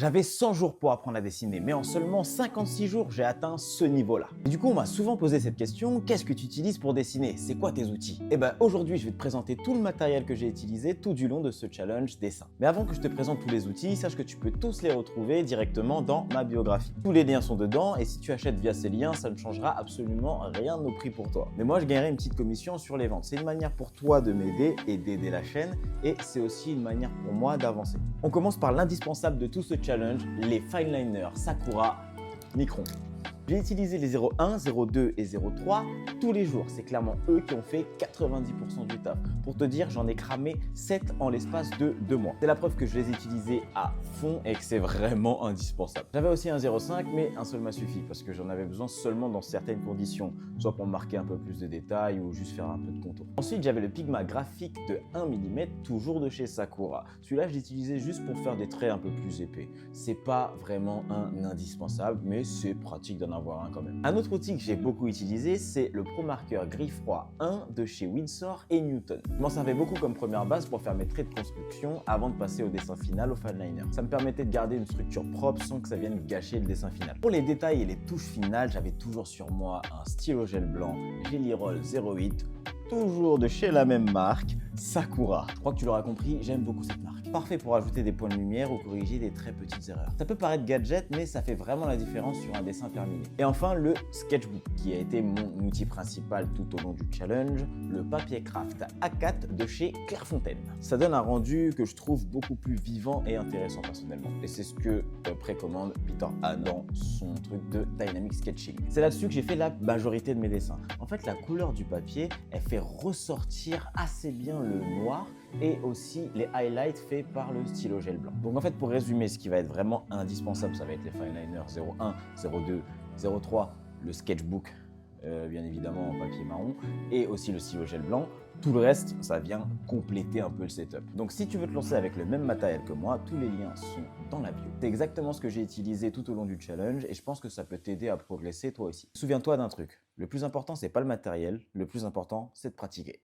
J'avais 100 jours pour apprendre à dessiner, mais en seulement 56 jours, j'ai atteint ce niveau-là. Et du coup, on m'a souvent posé cette question, qu'est-ce que tu utilises pour dessiner? C'est quoi tes outils? Et ben aujourd'hui, je vais te présenter tout le matériel que j'ai utilisé tout du long de ce challenge dessin. Mais avant que je te présente tous les outils, sache que tu peux tous les retrouver directement dans ma biographie. Tous les liens sont dedans et si tu achètes via ces liens, ça ne changera absolument rien au prix pour toi. Mais moi, je gagnerai une petite commission sur les ventes. C'est une manière pour toi de m'aider et d'aider la chaîne et c'est aussi une manière pour moi d'avancer. On commence par l'indispensable de tout ce challenge, les fineliners Sakura Micron. J'ai utilisé les 01, 02 et 03 tous les jours. C'est clairement eux qui ont fait 90% du taf. Pour te dire, j'en ai cramé 7 en l'espace de 2 mois. C'est la preuve que je les ai utilisés à fond et que c'est vraiment indispensable. J'avais aussi un 05, mais un seul m'a suffi parce que j'en avais besoin seulement dans certaines conditions, soit pour marquer un peu plus de détails ou juste faire un peu de contour. Ensuite, j'avais le Pigma graphique de 1 mm, toujours de chez Sakura. Celui-là, je l'utilisais juste pour faire des traits un peu plus épais. C'est pas vraiment un indispensable, mais c'est pratique d'en avoir un quand même. Un autre outil que j'ai beaucoup utilisé, c'est le Pro Marker Gris Froid 1 de chez Winsor et Newton. Je m'en servais beaucoup comme première base pour faire mes traits de construction avant de passer au dessin final au fineliner. Ça me permettait de garder une structure propre sans que ça vienne gâcher le dessin final. Pour les détails et les touches finales, j'avais toujours sur moi un stylo gel blanc Gelly Roll 08, toujours de chez la même marque, Sakura. Je crois que tu l'auras compris, j'aime beaucoup cette marque. Parfait pour ajouter des points de lumière ou corriger des très petites erreurs. Ça peut paraître gadget, mais ça fait vraiment la différence sur un dessin terminé. Et enfin, le sketchbook, qui a été mon outil principal tout au long du challenge, le papier craft A4 de chez Clairefontaine. Ça donne un rendu que je trouve beaucoup plus vivant et intéressant personnellement. Et c'est ce que précommande Peter Han dans son truc de Dynamic Sketching. C'est là-dessus que j'ai fait la majorité de mes dessins. En fait, la couleur du papier, elle fait ressortir assez bien le noir et aussi les highlights faits par le stylo gel blanc. Donc en fait, pour résumer, ce qui va être vraiment indispensable, ça va être les fineliners 01, 02, 03, le sketchbook, bien évidemment en papier marron, et aussi le stylo gel blanc. Tout le reste, ça vient compléter un peu le setup. Donc si tu veux te lancer avec le même matériel que moi, tous les liens sont dans la bio. C'est exactement ce que j'ai utilisé tout au long du challenge et je pense que ça peut t'aider à progresser toi aussi. Souviens-toi d'un truc, le plus important, c'est pas le matériel, le plus important, c'est de pratiquer.